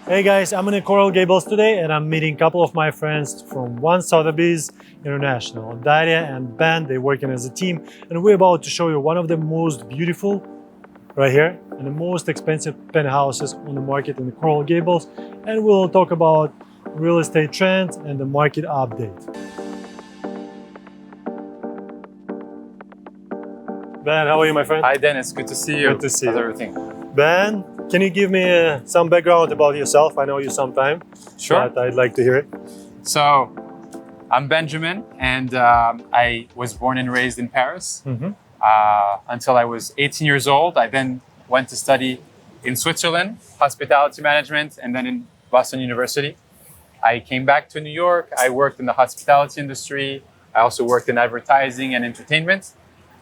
Hey guys, I'm in Coral Gables today and I'm meeting a couple of my friends from One Sotheby's International. Daria and Ben, they're working as a team and we're about to show you one of the most beautiful, right here, and the most expensive penthouses on the market in the Coral Gables, and we'll talk about real estate trends and the market update. Ben, how are you, my friend? Hi Dennis, good to see you. Good to see you. How's everything? Ben, can you give me some background about yourself? I know you sometime. Sure. But I'd like to hear it. So, I'm Benjamin, and I was born and raised in Paris until I was 18 years old. I then went to study in Switzerland, hospitality management, and then in Boston University. I came back to New York. I worked in the hospitality industry. I also worked in advertising and entertainment.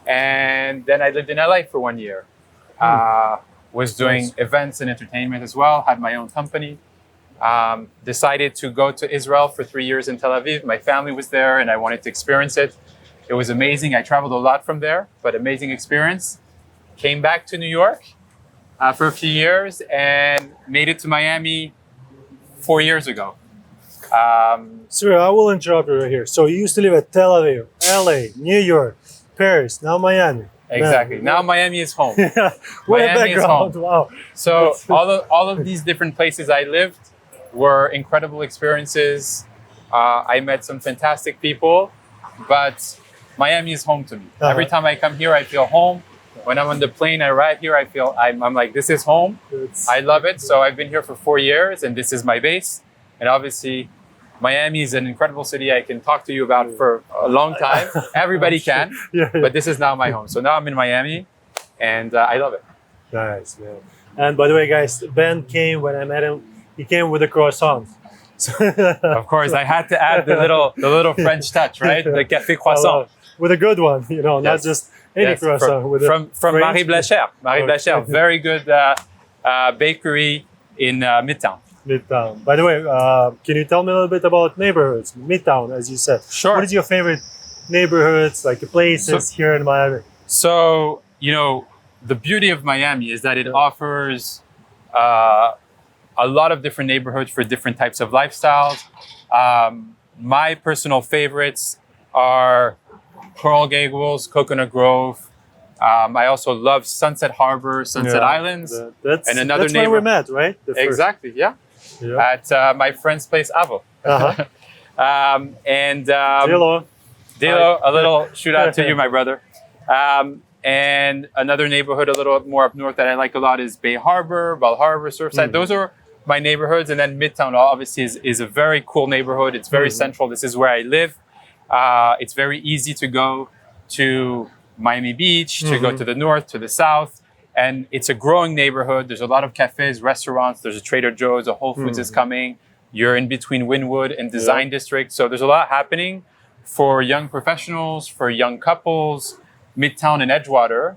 And then I lived in LA for 1 year. Was doing events and entertainment as well, had my own company. Decided to go to Israel for 3 years in Tel Aviv. My family was there and I wanted to experience it. It was amazing. I traveled a lot from there, but amazing experience. Came back to New York for a few years and made it to Miami 4 years ago. Sir, I will interrupt you right here. So you used to live at Tel Aviv, LA, New York, Paris, now Miami. Exactly. Man. Now Miami is home. Yeah, what a Miami is background. home. Wow. So all of these different places I lived were incredible experiences. I met some fantastic people, but Miami is home to me. Every time I come here, I feel home. When I'm on the plane, I arrive here, I feel I'm like, this is home. I love it. So I've been here for 4 years and this is my base. And obviously, Miami is an incredible city I can talk to you about for a long time. Everybody can, but this is now my home. So now I'm in Miami and I love it. Nice, man. And by the way, guys, Ben came when I met him. He came with a croissant. Of course, I had to add the little French touch, right? The café croissant. With a good one, you know, not just any croissant. From Marie Blacher. Marie Blacher, very good bakery in Midtown. Midtown. By the way, can you tell me a little bit about neighborhoods? Midtown, as you said. Sure. What is your favorite neighborhoods, like places here in Miami? So, you know, the beauty of Miami is that it offers a lot of different neighborhoods for different types of lifestyles. My personal favorites are Coral Gables, Coconut Grove. I also love Sunset Harbor, Sunset Islands, and another neighborhood. That's where we met, right? Exactly, yeah. At my friend's place, Avo. Dilo, a little shout out to you, my brother. And another neighborhood a little more up north that I like a lot is Bay Harbor, Bal Harbor, Surfside. Those are my neighborhoods. And then Midtown obviously is a very cool neighborhood. It's very central. This is where I live. It's very easy to go to Miami Beach, to go to the north, to the south. And it's a growing neighborhood. There's a lot of cafes, restaurants. There's a Trader Joe's, a Whole Foods is coming. You're in between Wynwood and Design District. So there's a lot happening for young professionals, for young couples. Midtown and Edgewater,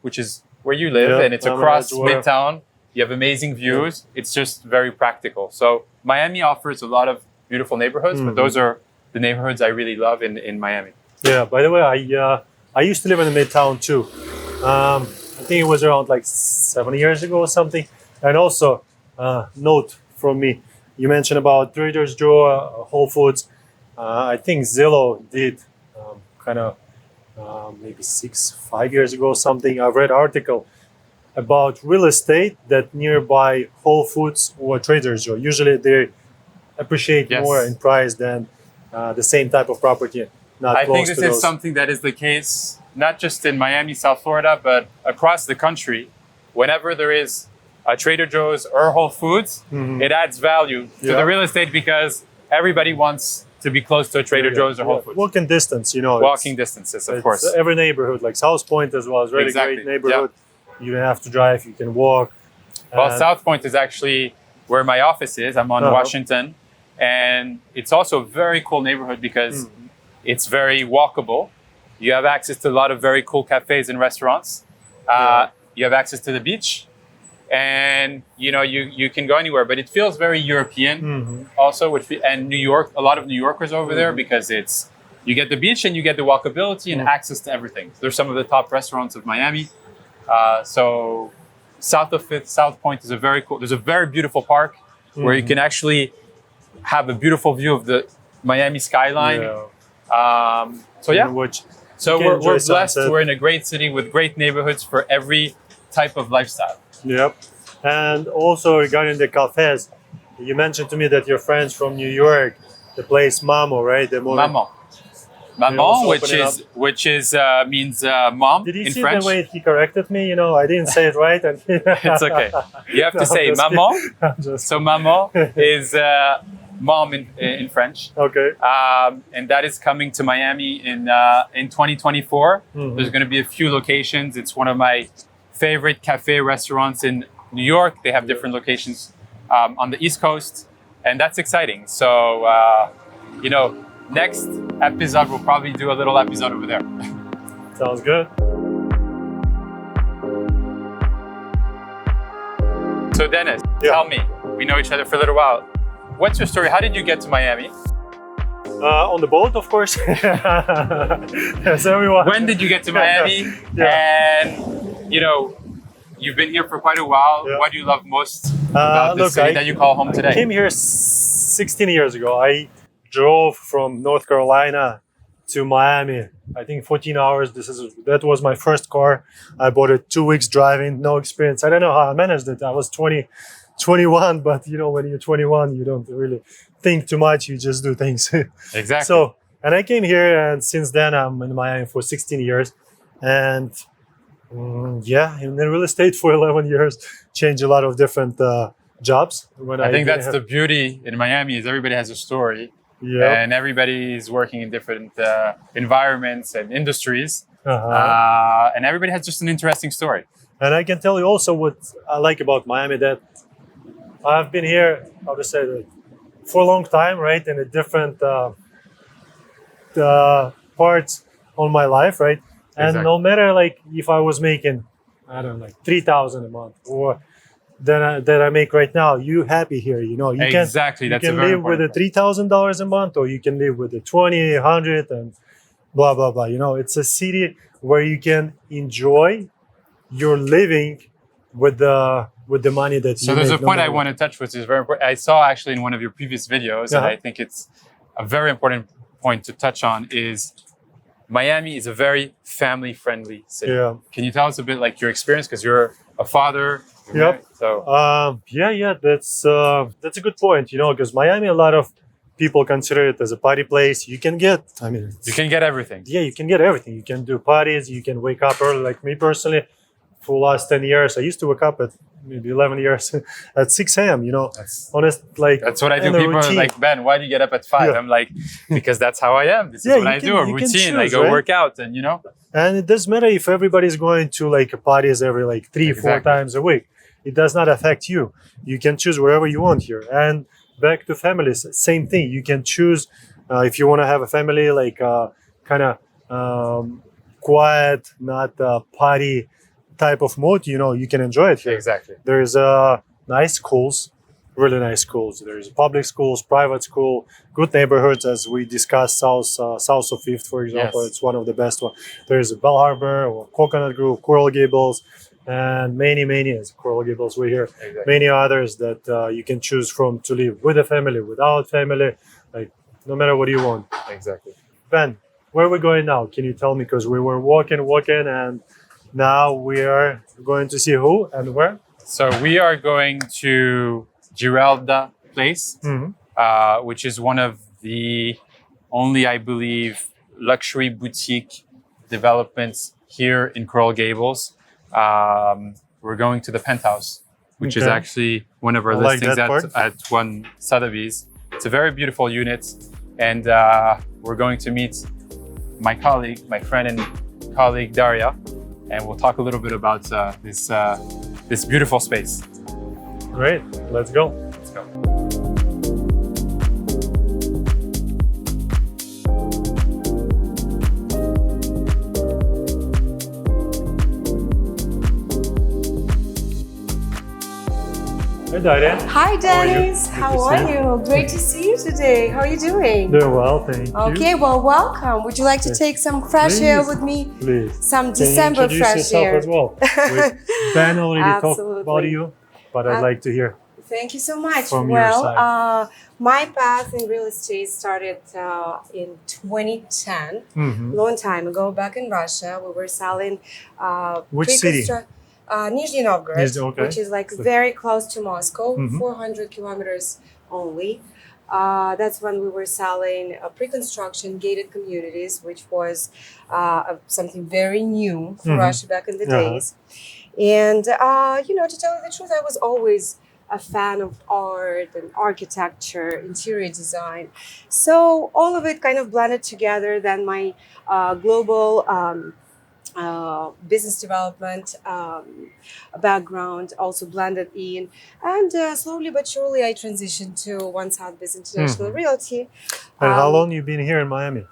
which is where you live, and it's across Midtown. You have amazing views. It's just very practical. So Miami offers a lot of beautiful neighborhoods, but those are the neighborhoods I really love in Miami. Yeah, by the way, I used to live in the Midtown too. I think it was around like 7 years ago or something. And also, note from me, you mentioned about Trader Joe, Whole Foods. I think Zillow did maybe 5 years ago or something. I read an article about real estate that nearby Whole Foods or Trader Joe. Usually they appreciate more in price than the same type of property. I think this is something that is the case, not just in Miami, South Florida, but across the country. Whenever there is a Trader Joe's or Whole Foods, it adds value to the real estate because everybody wants to be close to a Trader Joe's or Whole Foods. Walking distance, you know. Walking distances, of course. Every neighborhood, like South Point as well, is really great neighborhood. You don't have to drive, you can walk. Well, South Point is actually where my office is. I'm on Washington. And it's also a very cool neighborhood because it's very walkable. You have access to a lot of very cool cafes and restaurants. You have access to the beach. And you know you can go anywhere, but it feels very European also. And New York, a lot of New Yorkers over there because you get the beach and you get the walkability and access to everything. They're some of the top restaurants of Miami. So south of Fifth, South Point is a very cool. There's a very beautiful park where you can actually have a beautiful view of the Miami skyline. So yeah, so we're blessed. Sunset. We're in a great city with great neighborhoods for every type of lifestyle. Yep. And also regarding the cafes, you mentioned to me that your friends from New York, the place Mamo, right? The Maman, which is means mom Did you in see French. the way he corrected me? You know, I didn't say it right. And It's okay. You have to say maman. So maman is mom in French. Okay. And that is coming to Miami in 2024. There's going to be a few locations. It's one of my favorite cafe restaurants in New York. They have different locations on the East Coast, and that's exciting. So, next episode, we'll probably do a little episode over there. Sounds good. So Denis, tell me, we know each other for a little while. What's your story? How did you get to Miami? On the boat, of course. As everyone. When did you get to Miami? And, you've been here for quite a while. Yeah. What do you love most about the city that you call home today? I came here 16 years ago. I drove from North Carolina to Miami. I think 14 hours. That was my first car. I bought it 2 weeks driving, no experience. I don't know how I managed it. I was 21, but when you're 21, you don't really think too much. You just do things. Exactly. So, and I came here, and since then I'm in Miami for 16 years, and in real estate for 11 years. Changed a lot of different jobs. I think that's the beauty in Miami is everybody has a story. Yeah. And everybody is working in different environments and industries. And everybody has just an interesting story. And I can tell you also what I like about Miami, that I've been here, how to say that, for a long time, right? In a different parts on my life, right? And Exactly. no matter if I was making, I don't know, $3,000 a month or that I make right now, you happy here, you Exactly. That's you a can very live with important the $3,000 a month, or you can live with the 20, 100 and blah, blah, blah. It's a city where you can enjoy your living with the money that you So there's make, a point I want to touch, which is very important. I saw actually in one of your previous videos, and I think it's a very important point to touch on, is Miami is a very family-friendly city. Yeah. Can you tell us a bit like your experience? Because you're a father. Yep. So that's a good point. Because Miami, a lot of people consider it as a party place. You can get, you can get everything. Yeah, you can get everything. You can do parties. You can wake up early. Like me personally, for the last 10 years, I used to wake up at maybe 11 years at 6 a.m. That's what I do. People are like, Ben, why do you get up at 5? I'm like, because that's how I am. This is what I do. A routine. I go work out, and And it doesn't matter if everybody's going to parties every 3-4 times a week. It does not affect you. You can choose wherever you want here. And back to families, same thing. You can choose if you want to have a family kind of quiet, not party type of mode. You can enjoy it here. Exactly. There's nice schools, really nice schools. There's public schools, private school, good neighborhoods, as we discussed. South of Fifth, for example, It's one of the best ones. There's Bell Harbor or Coconut Grove, Coral Gables, and many Coral Gables we here. Exactly. Many others that you can choose from to live with a family, without family, no matter what you want. Exactly. Ben, where are we going now? Can you tell me? Because we were walking, and now we are going to see who and where. So we are going to Giralda Place, which is one of the only, I believe, luxury boutique developments here in Coral Gables. We're going to the Penthouse, which is actually one of our listings at one Sotheby's. It's a very beautiful unit, and we're going to meet my friend and colleague Daria, and we'll talk a little bit about this beautiful space. Great, let's go. Let's go. Hi, Daria. Hi, Denis. How How are you? are you? Great to see you today. How are you doing? Doing well, thank you. Okay, well, welcome. Would you like to Yes. take some fresh air Please. with me? Please. Some Can you December introduce fresh yourself air. as well? Ben already talked about Absolutely. you, but I'd like to hear. Thank you so much. From your Well, side. my path in real estate started in 2010, Mhm. long time ago, back in Russia. We were selling Which city? Nizhny Novgorod, Nizhny, okay. which is like So- very close to Moscow, Mhm. 400 kilometers only. That's when we were selling pre-construction gated communities, which was something very new for Mhm. Russia back in the Uh-huh. days. And, to tell you the truth, I was always a fan of art and architecture, interior design. So all of it kind of blended together. Then my global business development background also blended in. And slowly but surely, I transitioned to One Sotheby's International Mhm. Realty. And how Um, long you been here in Miami?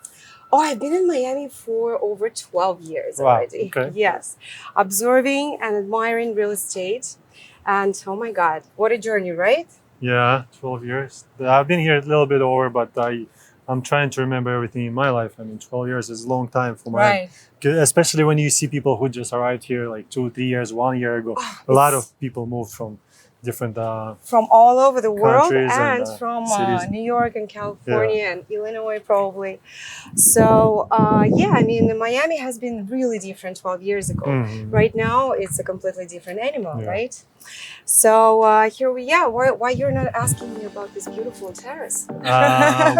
Oh, I've been in Miami for over 12 years Wow, already. okay. Yes. Observing and admiring real estate. And oh my God, what a journey, right? Yeah, 12 years. I've been here a little bit over, but I'm trying to remember everything in my life. I mean, 12 years is a long time for Miami. Right. Especially when you see people who just arrived here like 2, 3 years, 1 year ago. A lot of people moved from different From all over the world countries and, and from cities. New York and California and Illinois, probably. So, I mean, Miami has been really different 12 years ago. Mhm. Right now, it's a completely different animal, Yeah. right? So, here we are. Why you're not asking me about this beautiful terrace?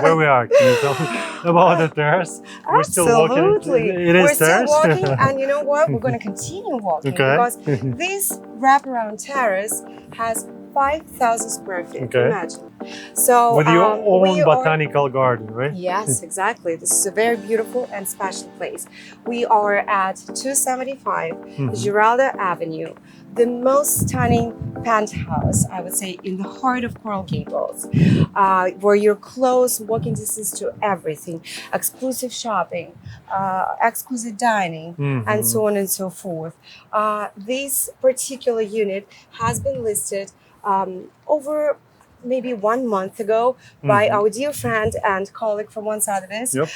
Where we are, can you tell me about the terrace? We're still walking. Absolutely. It is We're still terrace? walking, and you know what? We're going to continue walking Okay. because this wraparound terrace has 5,000 square feet. Okay. Imagine. So With your own we are- botanical garden, right? Yes, exactly. This is a very beautiful and special place. We are at 275 Mhm. Giralda Avenue, the most stunning penthouse, I would say, in the heart of Coral Gables, where you're close, walking distance to everything, exclusive shopping, exquisite dining, and so on and so forth. This particular unit has been listed over maybe 1 month ago by Mhm. our dear friend and colleague from One Sotheby's. Yep.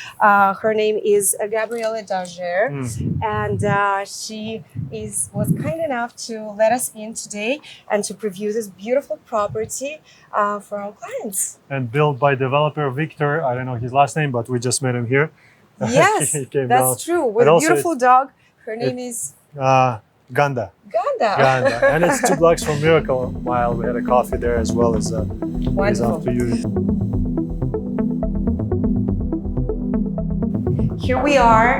Her name is Gabriela Dager, Mhm. and she was kind enough to let us in today and to preview this beautiful property for our clients. And built by developer Victor. I don't know his last name, but we just met him here. Yes, He came that's down. true. With And a also beautiful dog. Her name is Ganda. Ganda. Ganda. And it's 2 blocks from Miracle Mile. We had a coffee there as well as Wonderful. after you. Here we are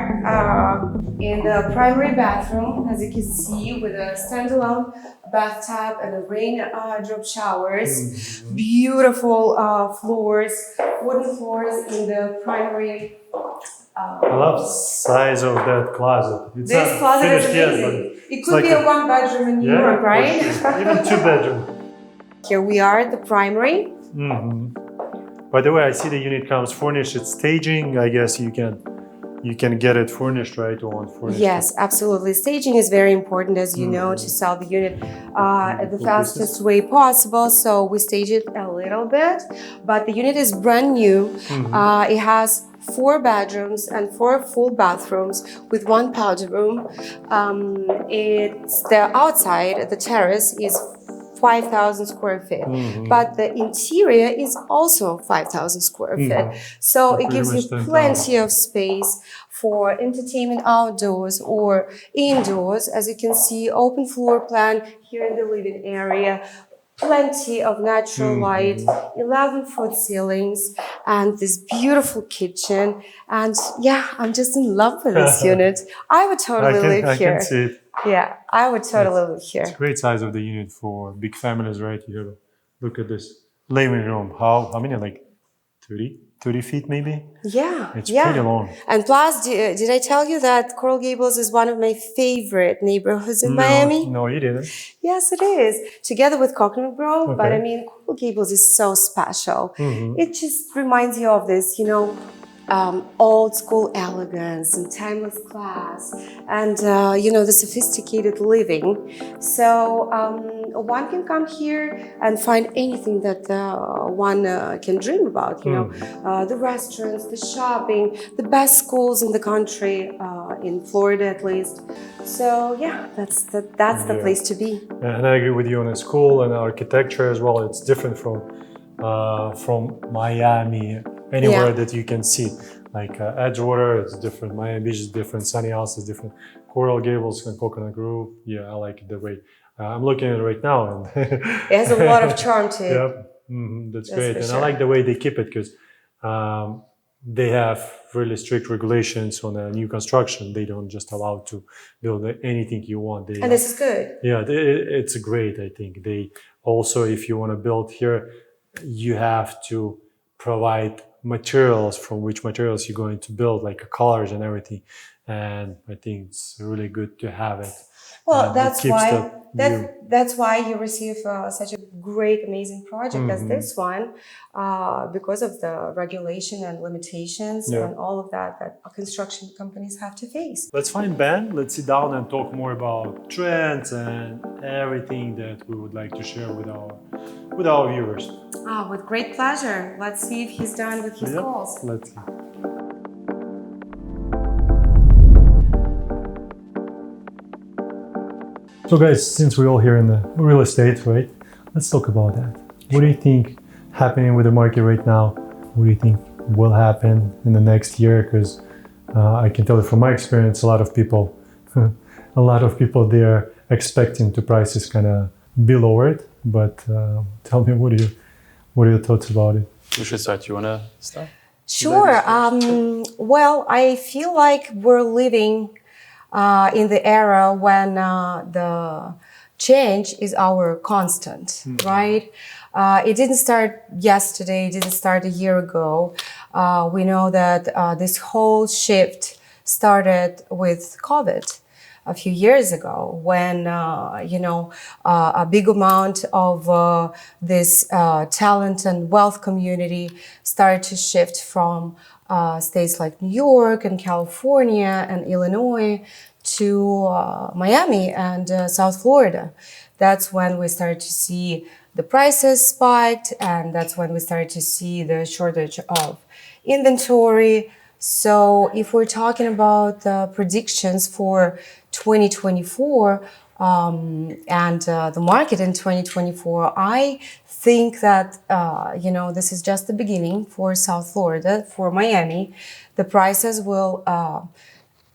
in the primary bathroom, as you can see, with a standalone bathtub and a rain drop showers. Beautiful floors, wooden floors in the primary. I love the size of that closet. It's This not closet is finished yet, amazing. but It could like be a 1 bedroom in New York, for right? sure. Even 2 bedroom. Here we are at the primary. Mhm. By the way, I see the unit comes furnished. It's staging. I guess you can get it furnished, right? Or unfurnished. Yes, absolutely. Staging is very important, as you know, to sell the unit at the fastest way possible. So we stage it a little bit, but the unit is brand new. It has 4 bedrooms and 4 full bathrooms with 1 powder room. It's the outside, the terrace is 5,000 square feet, but the interior is also 5,000 square feet. So it pretty gives you much 10,000. plenty of space for entertainment outdoors or indoors. As you can see, open floor plan here in the living area. Plenty of natural light, 11-foot ceilings, and this beautiful kitchen. And yeah, I'm just in love with this unit. I would totally live I here. can see it. Yeah, I would totally live here. It's a great size of the unit for big families, right? You have, look at this living room. How many? Like 30 feet maybe? Yeah, It's yeah. pretty long. And plus, did I tell you that Coral Gables is one of my favorite neighborhoods in Miami? No, you didn't. Yes, it is. Together with Coconut Grove, but Okay. I mean, Coral Gables is so special. It just reminds you of this, old school elegance and timeless class, and the sophisticated living. So one can come here and find anything that one can dream about. The restaurants, the shopping, the best schools in the country, in Florida at least. So yeah, that's the place to be. And I agree with you on the school and architecture as well. It's different from Miami, anywhere that you can see. Like Edgewater is different, Miami Beach is different, Sunny House is different, Coral Gables and Coconut Grove. Yeah, I like it the way. I'm looking at it right now, and it has a lot of charm to it. Yep, that's great, and sure. I like the way they keep it because they have really strict regulations on new construction. They don't just allow to build anything you want. And this is good. Yeah, it's great. I think they also, if you want to build here, you have to provide materials from which materials you're going to build, like colors and everything. And I think it's really good to have it. Well, that's why you receive such a great, amazing project as this one, because of the regulation and limitations and all of that construction companies have to face. Let's find Ben. Let's sit down and talk more about trends and everything that we would like to share with our viewers. With great pleasure. Let's see if he's done with his calls. Let's see. So guys, since we're all here in the real estate, right? Let's talk about that. What do you think happening with the market right now? What do you think will happen in the next year? Because I can tell you from my experience, a lot of people they're expecting the prices kind of be lowered. But tell me, what are your thoughts about it? Who should start? You want to start? Sure. Well, I feel like we're living in the era when the change is our constant, right? It didn't start yesterday, it didn't start a year ago. We know that this whole shift started with COVID a few years ago when, a big amount of this talent and wealth community started to shift from states like New York and California and Illinois to Miami and South Florida. That's when we started to see the prices spiked, and that's when we started to see the shortage of inventory. So if we're talking about the predictions for 2024 and the market in 2024, I think that, this is just the beginning for South Florida, for Miami. The prices will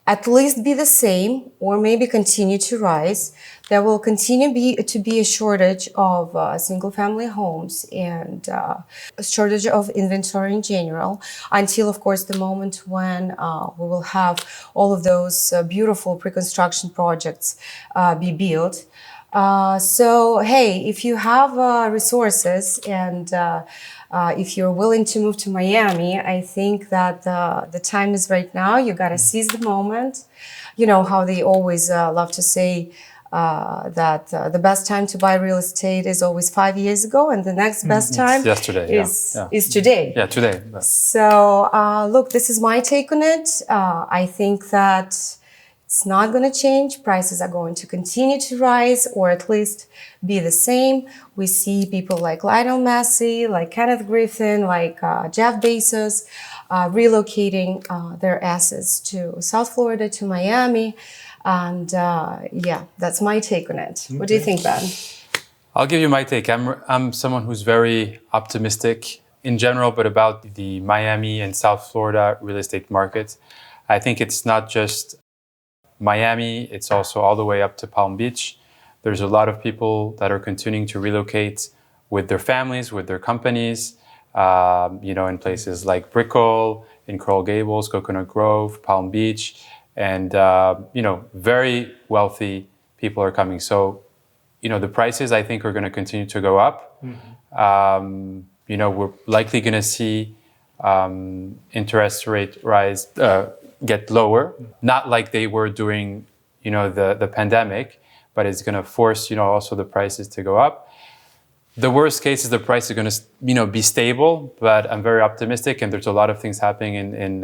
at least be the same or maybe continue to rise. There will continue to be a shortage of single-family homes and a shortage of inventory in general until, of course, the moment when we will have all of those beautiful pre-construction projects be built. So, hey, if you have resources and if you're willing to move to Miami, I think that the time is right now. You got to seize the moment. You know how they always love to say that the best time to buy real estate is always 5 years ago, and the next best time is today. Yeah, today. So, look, this is my take on it. I think that it's not going to change. Prices are going to continue to rise, or at least be the same. We see people like Lionel Messi, like Kenneth Griffin, like Jeff Bezos relocating their assets to South Florida, to Miami. And that's my take on it. What do you think, Ben? I'll give you my take. I'm someone who's very optimistic in general, but about the Miami and South Florida real estate market. I think it's not just Miami, it's also all the way up to Palm Beach. There's a lot of people that are continuing to relocate with their families, with their companies, in places like Brickell, in Coral Gables, Coconut Grove, Palm Beach, and, very wealthy people are coming. So, the prices, I think, are going to continue to go up. We're likely going to see interest rate rise, get lower, not like they were during, the pandemic, but it's going to force, also the prices to go up. the worst case is the price is going to, be stable, but I'm very optimistic, and there's a lot of things happening in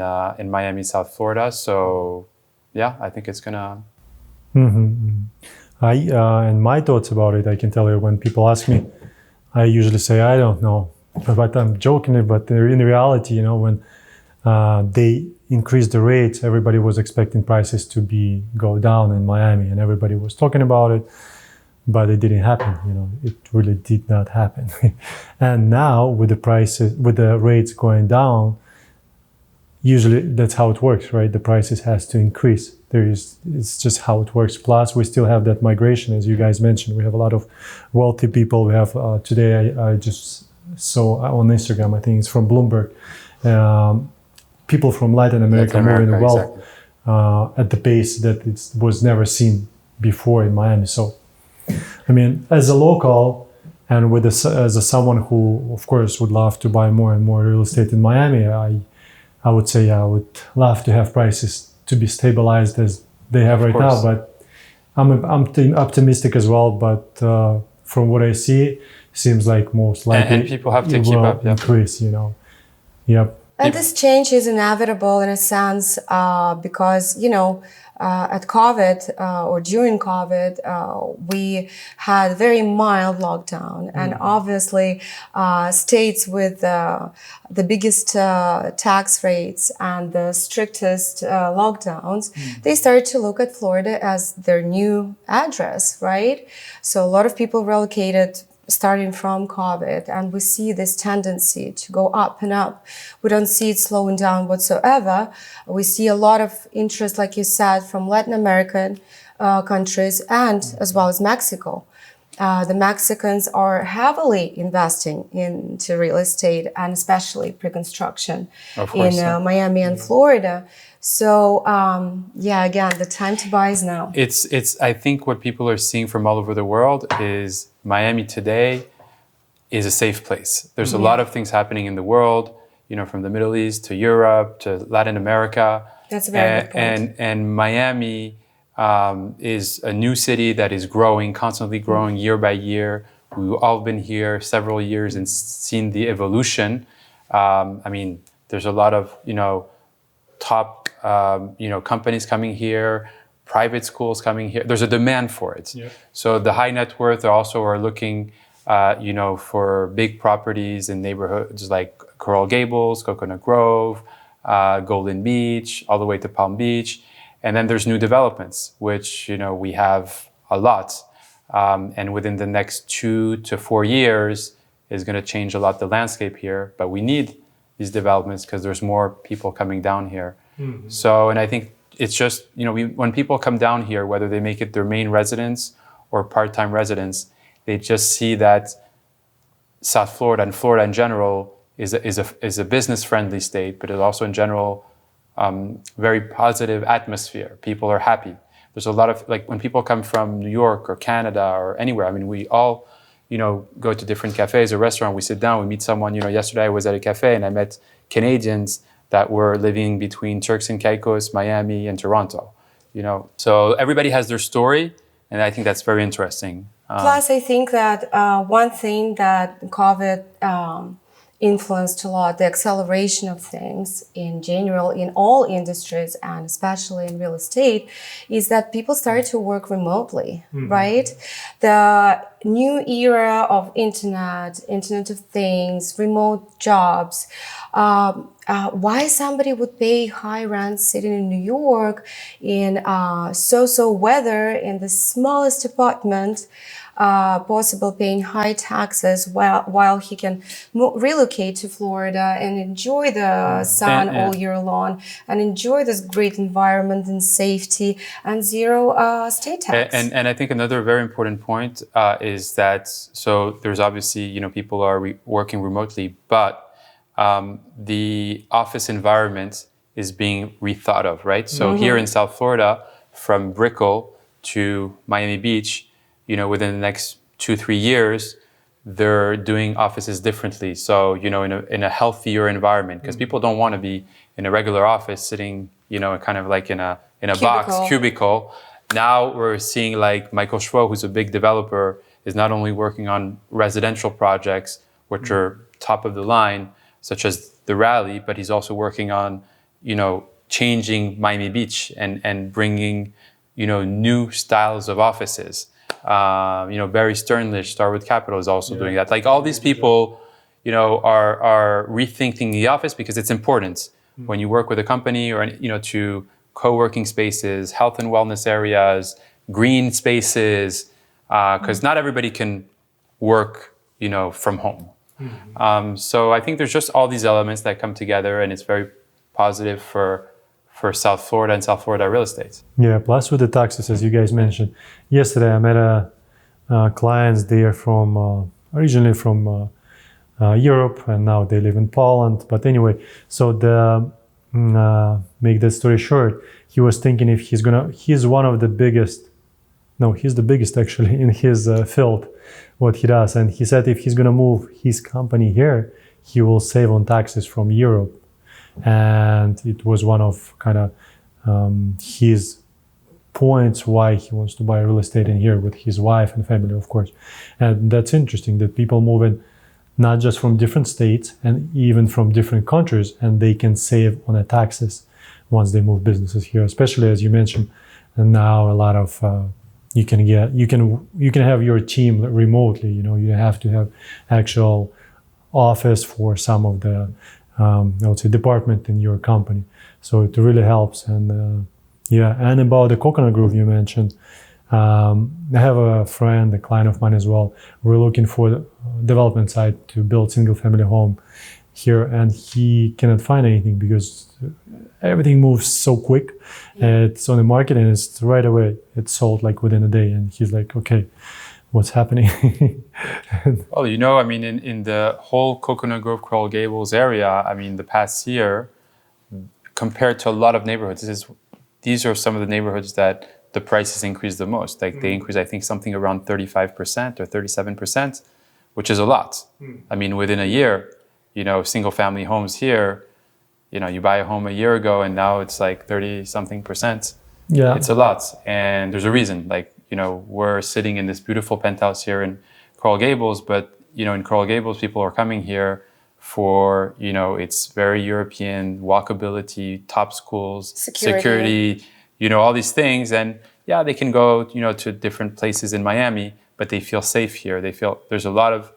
Miami, South Florida. So, yeah, I think it's gonna. And my thoughts about it, I can tell you, when people ask me, I usually say I don't know, but I'm joking. But in reality, when they increased the rates, everybody was expecting prices to go down in Miami, and everybody was talking about it. But it didn't happen, it really did not happen. And now with the rates going down, usually that's how it works, right? The prices has to increase. It's just how it works. Plus we still have that migration, as you guys mentioned. We have a lot of wealthy people. We have, today I just saw on Instagram, I think it's from Bloomberg, people from Latin America moving wealth at the pace that it was never seen before in Miami. So, I mean, as a local and as someone who, of course, would love to buy more and more real estate in Miami, I would say I would love to have prices to be stabilized as they have right now. But I'm optimistic as well. But from what I see, seems like most likely and people have to keep up. Increase, Yep. And this change is inevitable in a sense because, at COVID or during COVID, we had very mild lockdown. And obviously, states with the biggest tax rates and the strictest lockdowns, they started to look at Florida as their new address, right? So a lot of people relocated starting from COVID, and we see this tendency to go up and up. We don't see it slowing down whatsoever. We see a lot of interest, like you said, from Latin American countries and as well as Mexico. The Mexicans are heavily investing into real estate and especially pre-construction in Miami and Florida. So, again, the time to buy is now. I think what people are seeing from all over the world is Miami today is a safe place. There's a lot of things happening in the world, from the Middle East to Europe to Latin America. That's a very good point. And Miami is a new city that is growing, constantly growing year by year. We've all been here several years and seen the evolution. There's a lot of, top, companies coming here, private schools coming here. There's a demand for it. Yeah. So the high net worth also are looking, for big properties in neighborhoods like Coral Gables, Coconut Grove, Golden Beach, all the way to Palm Beach. And then there's new developments, which, we have a lot. And within the next 2 to 4 years is going to change a lot the landscape here. But we need these developments because there's more people coming down here. Mm-hmm. So, and I think it's just, when people come down here, whether they make it their main residence or part-time residence, they just see that South Florida and Florida in general is a business-friendly state, but it's also in general very positive atmosphere. People are happy. There's a lot of, like, when people come from New York or Canada or anywhere, we all, go to different cafes or restaurants, we sit down, we meet someone. Yesterday I was at a cafe and I met Canadians that were living between Turks and Caicos, Miami, and Toronto. So everybody has their story, and I think that's very interesting. Plus, I think that one thing that COVID influenced a lot, the acceleration of things in general in all industries and especially in real estate, is that people started to work remotely, right? The new era of Internet of Things, remote jobs. Why somebody would pay high rent sitting in New York in so-so weather in the smallest apartment, possible, paying high taxes while he can relocate to Florida and enjoy the sun all year long and enjoy this great environment and safety and zero state tax. And I think another very important point is that, so there's obviously, people are working remotely, but the office environment is being rethought of, right? So here in South Florida, from Brickell to Miami Beach, within the next 2-3 years, they're doing offices differently. So, in a healthier environment, because people don't want to be in a regular office sitting, kind of like in a box cubicle. Now we're seeing like Michael Schwo, who's a big developer, is not only working on residential projects, which are top of the line, such as the Rally, but he's also working on, changing Miami Beach and bringing, new styles of offices. Barry Sternlich, Starwood Capital, is also doing that. Like all these people, are rethinking the office because it's important when you work with a company or, to co-working spaces, health and wellness areas, green spaces, because not everybody can work, from home. So I think there's just all these elements that come together, and it's very positive for South Florida and South Florida real estate. Yeah, plus with the taxes, as you guys mentioned. Yesterday I met clients there from, originally from Europe, and now they live in Poland. But anyway, so make that story short, he was thinking if he's one of the biggest, no, he's the biggest actually in his field, what he does. And he said if he's gonna move his company here, he will save on taxes from Europe. And it was one of kind of his points why he wants to buy real estate in here with his wife and family, of course. And that's interesting that people move in not just from different states and even from different countries, and they can save on the taxes once they move businesses here, especially as you mentioned. And now a lot of you can have your team remotely. You don't have to have actual office for some of the I would say department in your company. So it really helps. And and about the Coconut Grove you mentioned, I have a friend, a client of mine as well. We're looking for the development site to build single family home here, and he cannot find anything because everything moves so quick. It's on the market and it's right away. It's sold like within a day, and he's like, okay, what's happening? Well, in the whole Coconut Grove, Coral Gables area, the past year, compared to a lot of neighborhoods, these are some of the neighborhoods that the prices increased the most. Like they increased, I think, something around 35% or 37%, which is a lot. Within a year, single family homes here, you buy a home a year ago and now it's like 30-something%. Yeah. It's a lot. And there's a reason. We're sitting in this beautiful penthouse here in Coral Gables, but, in Coral Gables, people are coming here for, it's very European, walkability, top schools, security, all these things. And yeah, they can go, to different places in Miami, but they feel safe here. They feel there's a lot of,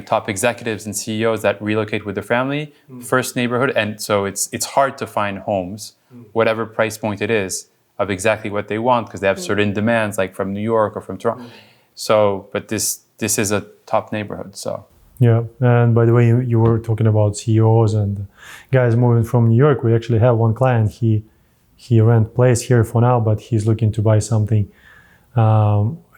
top executives and CEOs that relocate with their family, first neighborhood. And so it's hard to find homes, whatever price point it is, of exactly what they want, because they have certain demands, like from New York or from Toronto. So, but this is a top neighborhood, so. Yeah, and by the way, you were talking about CEOs and guys moving from New York. We actually have one client, he rent place here for now, but he's looking to buy something.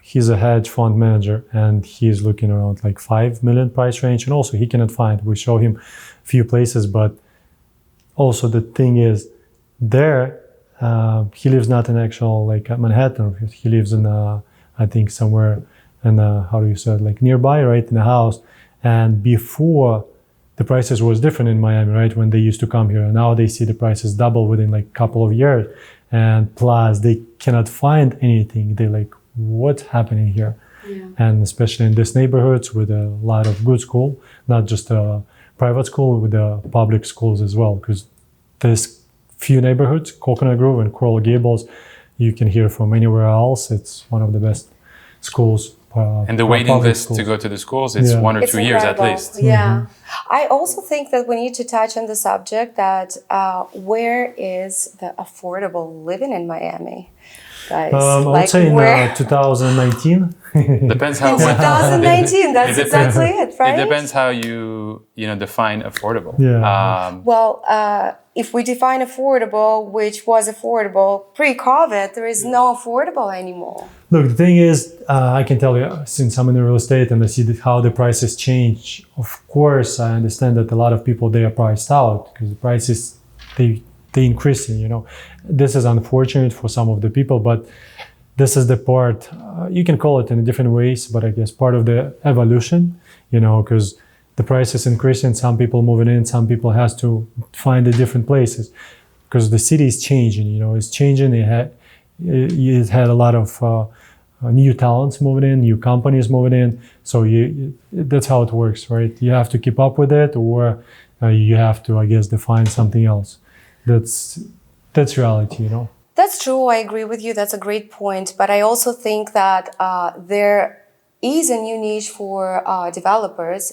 He's a hedge fund manager, and he's looking around like 5 million price range, and also he cannot find. We show him a few places, but also the thing is, there, he lives not in actual like Manhattan. He lives in I think somewhere in how do you say it, like nearby, right, in a house. And before, the prices was different in Miami, right, when they used to come here. And now they see the prices double within like a couple of years, and plus they cannot find anything. They're like, what's happening here? Yeah. And especially in these neighborhoods with a lot of good school, not just a private school, with the public schools as well, because there's few neighborhoods, Coconut Grove and Coral Gables, you can hear from anywhere else. It's one of the best schools. And the waiting list to go to the schools, it's 1 or 2 years at least. Yeah. I also think that we need to touch on the subject that where is the affordable living in Miami? Guys, I would say in 2019. Depends how. In 2019, that's exactly it, right? It depends how you define affordable. Yeah. If we define affordable, which was affordable pre-COVID, there is no affordable anymore. Look, the thing is, I can tell you, since I'm in real estate and I see how the prices change, of course, I understand that a lot of people, they are priced out because the prices, they increasing, This is unfortunate for some of the people, but this is the part, you can call it in different ways, but I guess part of the evolution, because the price is increasing, some people moving in, some people has to find the different places because the city is changing, it's changing. It had a lot of new talents moving in, new companies moving in. So that's how it works, right? You have to keep up with it, or you have to, I guess, define something else. That's reality, you know. That's true. I agree with you. That's a great point. But I also think that there is a new niche for developers,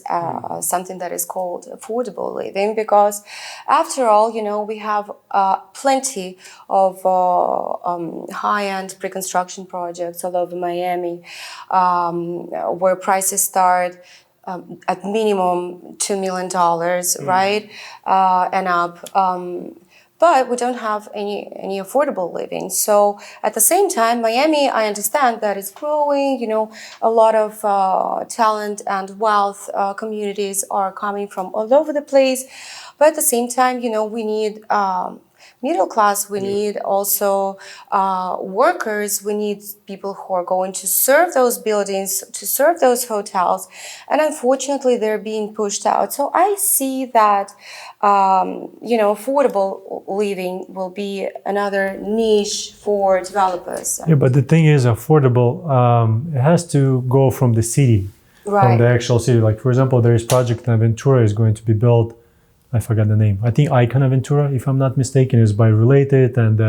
something that is called affordable living, because after all, you know, we have plenty of high-end pre-construction projects all over Miami, where prices start at minimum $2 million, right? And up. But we don't have any affordable living. So at the same time, Miami, I understand that it's growing, you know, a lot of talent and wealth communities are coming from all over the place. But at the same time, you know, we need middle class, we need also workers, we need people who are going to serve those buildings, to serve those hotels. And unfortunately, they're being pushed out. So I see that, you know, affordable living will be another niche for developers. Yeah, but the thing is, affordable, it has to go from the city, from the actual city. Like, for example, there is project in Ventura is going to be built. I forgot the name. I think Icon Aventura, if I'm not mistaken, is by Related, and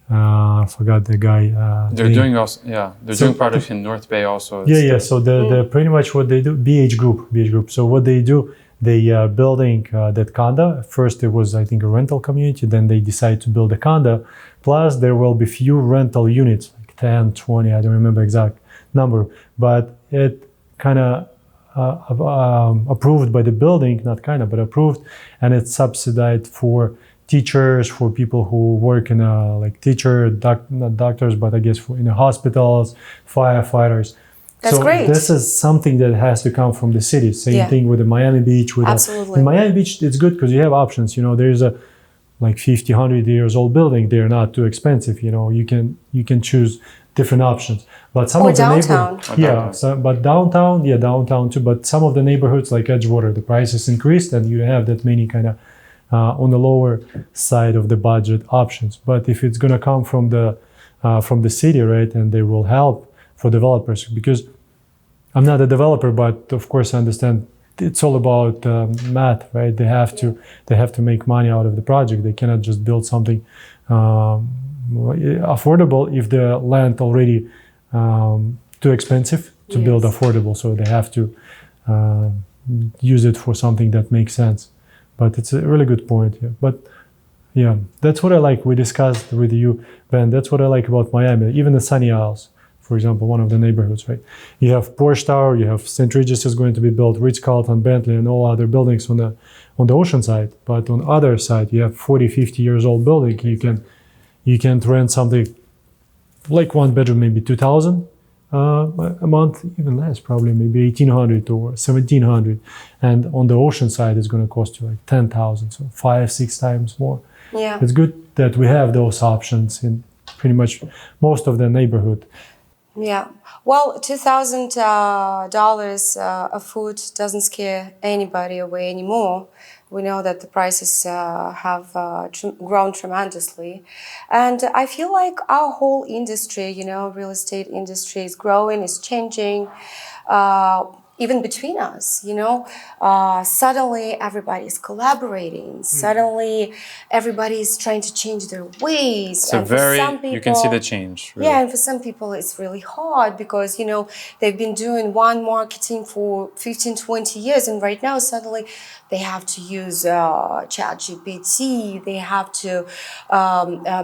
I forgot the guy. They're doing also, they're doing projects in North Bay also. So the pretty much what they do, BH Group. So what they do, they building that condo. First it was, I think, a rental community. Then they decide to build a condo. Plus there will be few rental units, like 10, 20. I don't remember exact number, but it kind of. Approved by the building, not kind of, but approved, and it's subsidized for teachers, for people who work in like not doctors, but I guess in the hospitals, firefighters. That's great. This is something that has to come from the city. Same thing with the Miami Beach. Absolutely. In Miami Beach, it's good because you have options. You know, there's a like 50, 100 years old building. They're not too expensive. You know, you can choose different options. But some of the neighborhoods, but downtown too. But some of the neighborhoods like Edgewater, the prices increased, and you have that many kind of on the lower side of the budget options. But if it's gonna come from the city, right, and they will help for developers, because I'm not a developer, but of course I understand it's all about math, right? They have to make money out of the project. They cannot just build something affordable if the land already too expensive to build affordable. So they have to use it for something that makes sense. But it's a really good point. Yeah. But yeah, that's what I like. We discussed with you, Ben. That's what I like about Miami. Even the Sunny Isles, for example, one of the neighborhoods, right? You have Porsche Tower, you have St. Regis is going to be built, Ritz-Carlton, Bentley, and all other buildings on the ocean side. But on the other side, you have 40, 50 years old building. You can rent something like one bedroom, maybe 2,000 a month, even less, probably maybe 1,800 or 1,700. And on the ocean side, it's going to cost you like 10,000, so 5-6 times more. Yeah, it's good that we have those options in pretty much most of the neighborhood. Yeah, well, $2,000 a foot doesn't scare anybody away anymore. We know that the prices have grown tremendously. And I feel like our whole industry, you know, real estate industry is growing, is changing. Even between us, you know, suddenly everybody's collaborating. Suddenly everybody's trying to change their ways. So you can see the change. Really. Yeah, and for some people it's really hard because, you know, they've been doing one marketing for 15, 20 years, and right now suddenly they have to use ChatGPT, they have to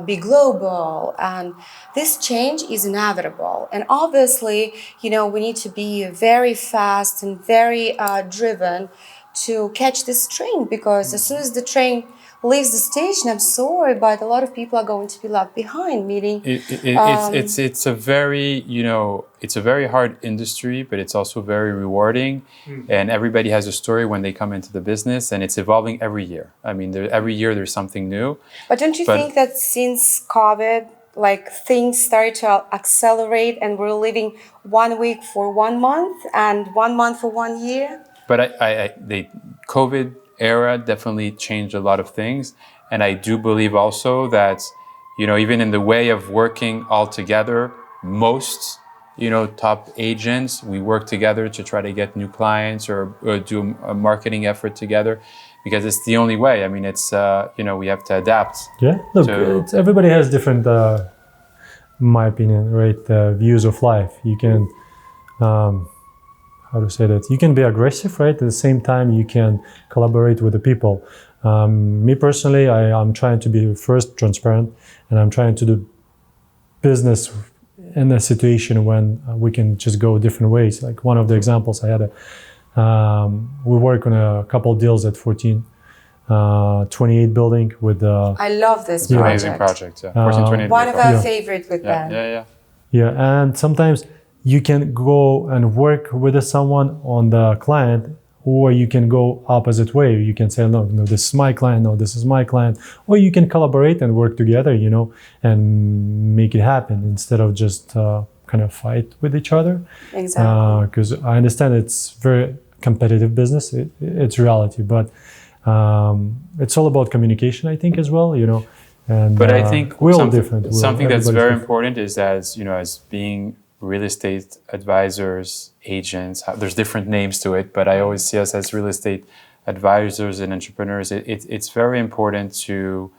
be global, and this change is inevitable. And obviously, you know, we need to be very fast and very driven to catch this train, because as soon as the train leaves the station, I'm sorry, but a lot of people are going to be left behind. Meaning, it's a very, you know, it's a very hard industry, but it's also very rewarding. And everybody has a story when they come into the business, and it's evolving every year. I mean, every year there's something new. But don't you think that since COVID, like things started to accelerate, and we're living 1 week for 1 month and 1 month for 1 year? But the COVID era definitely changed a lot of things. And I do believe also that, you know, even in the way of working all together, most top agents. We work together to try to get new clients or do a marketing effort together, because it's the only way. I mean, it's we have to adapt. Yeah, look, to- everybody has different, in my opinion, right, views of life. You can, how to say that? You can be aggressive, right? At the same time, you can collaborate with the people. Me personally, I'm trying to be first transparent, and I'm trying to do business in a situation when we can just go different ways. Like one of the examples I had, we work on a couple deals at 1428 building with I love this Yeah. project. Amazing project. Yeah. 1428. One of our Yeah. favorite with Ben. Yeah, and sometimes you can go and work with someone on the client, or you can go opposite way. You can say, no, this is my client, no, this is my client. Or you can collaborate and work together, and make it happen instead of just kind of fight with each other. Exactly. Because I understand it's very competitive business, it's reality, but it's all about communication, I think, as well, And, But I think we're all different. Something that's Everybody's very different. important is as being real estate advisors, agents. There's different names to it, but I always see us as real estate advisors and entrepreneurs. It's very important to,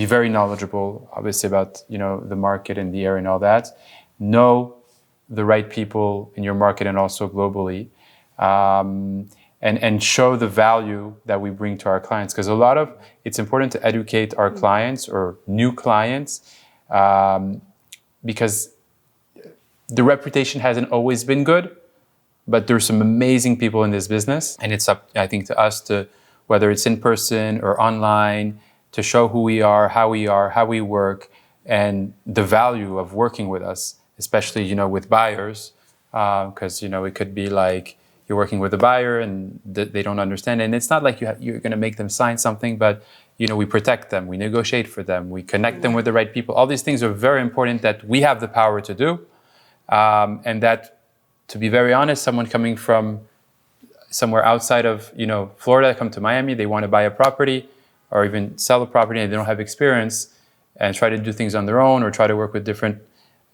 be very knowledgeable, obviously, about the market and the area and all that. Know the right people in your market and also globally. And show the value that we bring to our clients, because it's important to educate our clients or new clients, because the reputation hasn't always been good, but there's some amazing people in this business, and it's up, I think, to us to, whether it's in person or online, to show who we are, how we work, and the value of working with us, especially with buyers, because it could be like, you're working with a buyer and they don't understand. And it's not like you're going to make them sign something, but, we protect them, we negotiate for them, we connect them with the right people. All these things are very important that we have the power to do. And that, to be very honest, someone coming from somewhere outside of, Florida, come to Miami, they want to buy a property or even sell a property and they don't have experience and try to do things on their own or try to work with different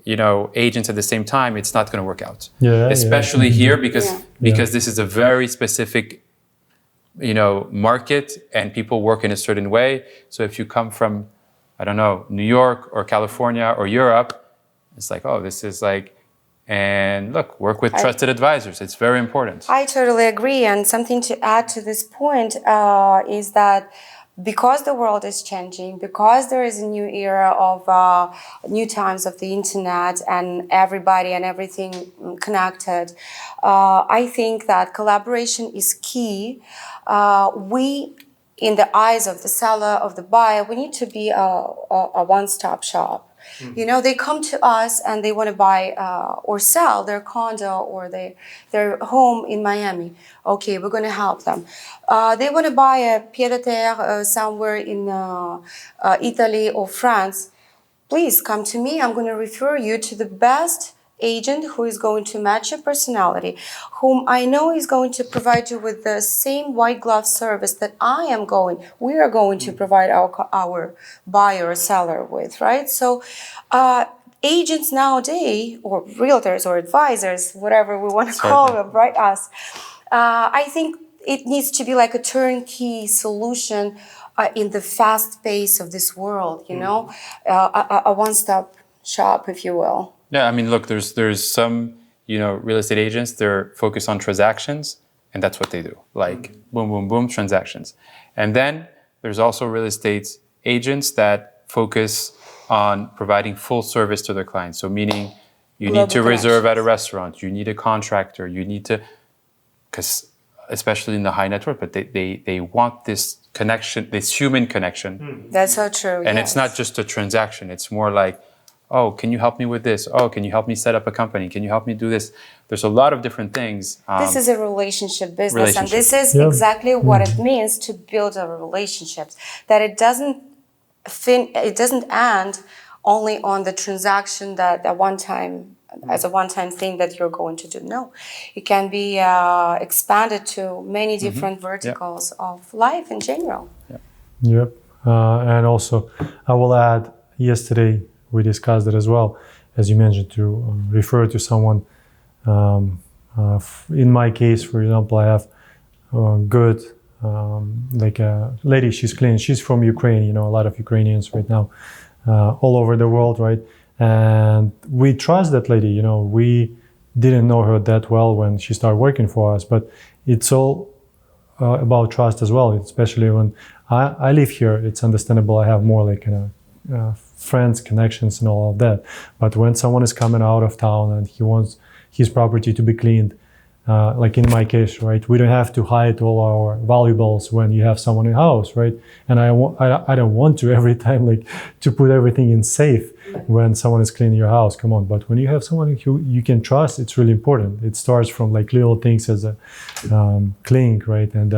agents at the same time, it's not going to work out. Especially here because this is a very specific, market and people work in a certain way. So if you come from, I don't know, New York or California or Europe, it's like, oh, this is like, and look, work with trusted advisors. It's very important. I totally agree. And something to add to this point is that because the world is changing, because there is a new era of new times of the internet and everybody and everything connected, I think that collaboration is key. We, in the eyes of the seller, of the buyer, we need to be a one-stop shop. They come to us and they want to buy or sell their condo or their home in Miami. Okay, we're going to help them. They want to buy a pied-à-terre somewhere in Italy or France. Please come to me. I'm going to refer you to the best agent who is going to match your personality, whom I know is going to provide you with the same white glove service that we are going to provide our buyer or seller with, right? So agents nowadays, or realtors or advisors, whatever we want to call them, right, us, I think it needs to be like a turnkey solution in the fast pace of this world, a one-stop shop, if you will. Yeah, I mean, look, there's some, real estate agents, they're focused on transactions, and that's what they do. Like, boom, boom, boom, transactions. And then there's also real estate agents that focus on providing full service to their clients. So meaning you need to reserve at a restaurant, you need a contractor, you need to, because especially in the high net worth, but they want this connection, this human connection. That's so true. And it's not just a transaction, it's more like, oh, can you help me with this? Oh, can you help me set up a company? Can you help me do this? There's a lot of different things. This is a relationship business, and this is exactly what it means to build a relationship. That it doesn't end only on the transaction that as a one-time thing that you're going to do. No, it can be expanded to many different verticals of life in general. Yep. And also, I will add, yesterday we discussed it as well. as you mentioned, to refer to someone. In my case, for example, I have good, like a lady, she's clean, she's from Ukraine, you know, a lot of Ukrainians right now, all over the world, right? And we trust that lady, you know, we didn't know her that well when she started working for us, but it's all about trust as well, especially when I live here. It's understandable, I have more like friends, connections and all of that. But when someone is coming out of town and he wants his property to be cleaned, like in my case, right, we don't have to hide all our valuables when you have someone in the house, right? And I don't want to every time like to put everything in safe when someone is cleaning your house. Come on. But when you have someone who you can trust, it's really important. It starts from like little things as a cleaning, right, and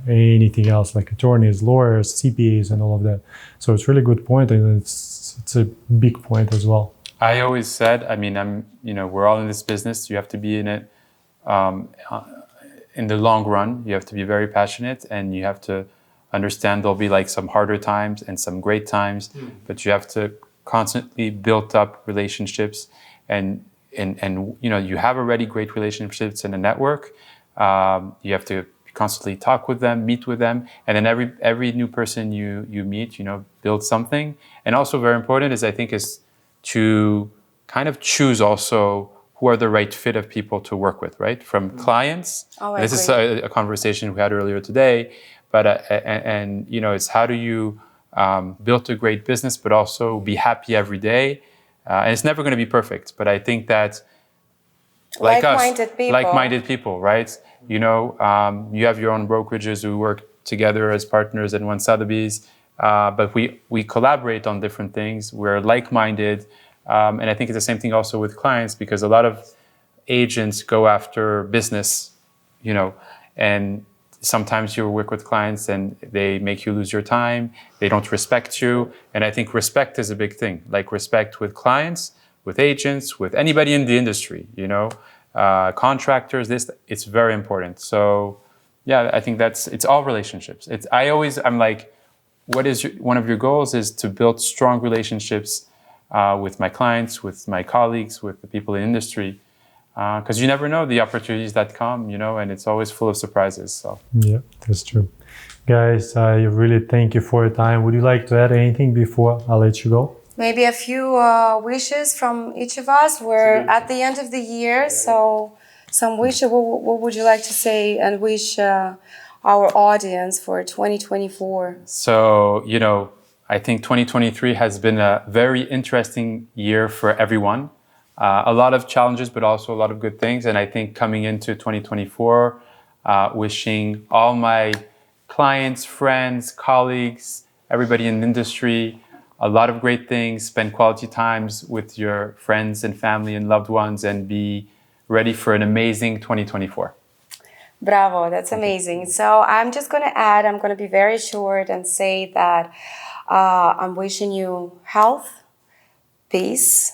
anything else like attorneys, lawyers, CPAs, and all of that. So it's really good point, and it's a big point as well. I always said, I mean, we're all in this business. You have to be in it in the long run. You have to be very passionate, and you have to understand there'll be like some harder times and some great times, but you have to constantly build up relationships, and you know, you have already great relationships in a network. You have to constantly talk with them, meet with them, and then every new person you meet, you know, build something. And also very important is, I think, is to kind of choose also who are the right fit of people to work with, right? From clients. This is a conversation we had earlier today, but and you know, it's how do you build a great business, but also be happy every day. And it's never going to be perfect, but I think that like-minded people, right? You know, you have your own brokerages who work together as partners at one Sotheby's, but we collaborate on different things. We're like-minded. And I think it's the same thing also with clients, because a lot of agents go after business, you know, and sometimes you work with clients and they make you lose your time. They don't respect you. And I think respect is a big thing, like respect with clients, with agents, with anybody in the industry, you know, contractors, it's very important. So yeah, I think it's all relationships. I'm like, one of your goals is to build strong relationships with my clients, with my colleagues, with the people in the industry, because you never know the opportunities that come, you know, and it's always full of surprises. So yeah, that's true. Guys, I really thank you for your time. Would you like to add anything before I let you go? Maybe a few wishes from each of us. We're at the end of the year, so some wishes. What would you like to say and wish our audience for 2024? So, you know, I think 2023 has been a very interesting year for everyone. A lot of challenges, but also a lot of good things. And I think coming into 2024, wishing all my clients, friends, colleagues, everybody in the industry, a lot of great things. Spend quality times with your friends and family and loved ones, and be ready for an amazing 2024. Bravo, that's amazing. So I'm just going to add, I'm going to be very short and say that I'm wishing you health, peace,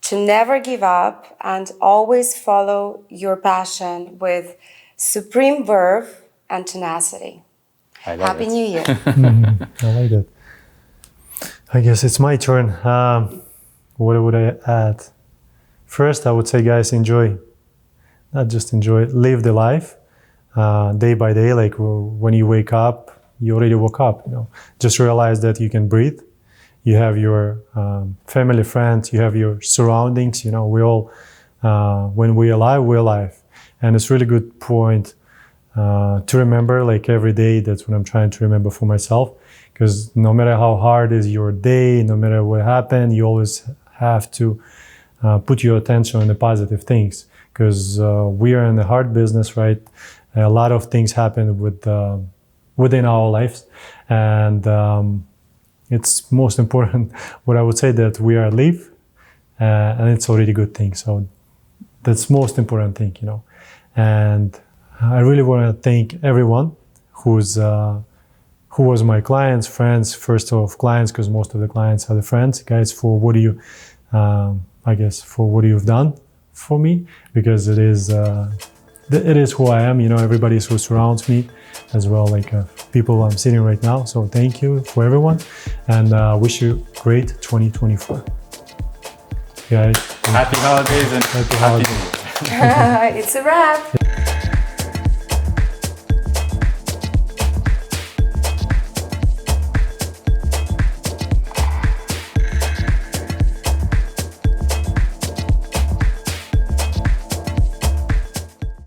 to never give up, and always follow your passion with supreme verve and tenacity. Happy New Year. I like that. I guess it's my turn. What would I add? First, I would say, guys, enjoy. Not just enjoy it, live the life day by day. Like when you wake up, you already woke up, you know. Just realize that you can breathe. You have your family, friends, you have your surroundings, you know. We all, when we're alive. And it's really good point to remember, like every day. That's what I'm trying to remember for myself. Because no matter how hard is your day, no matter what happened, you always have to put your attention on the positive things. Because we are in the hard business, right? A lot of things happen within our lives, and it's most important. What I would say, that we are alive, and it's already a good thing. So that's most important thing, you know. And I really want to thank everyone who was my clients, friends. First of clients, because most of the clients are the friends, guys. For what for what you've done for me, because it is who I am, you know. Everybody who surrounds me as well, like people I'm sitting right now. So thank you for everyone, and wish you great 2024. guys. Happy holidays and Happy happy holidays. New Year. It's a wrap.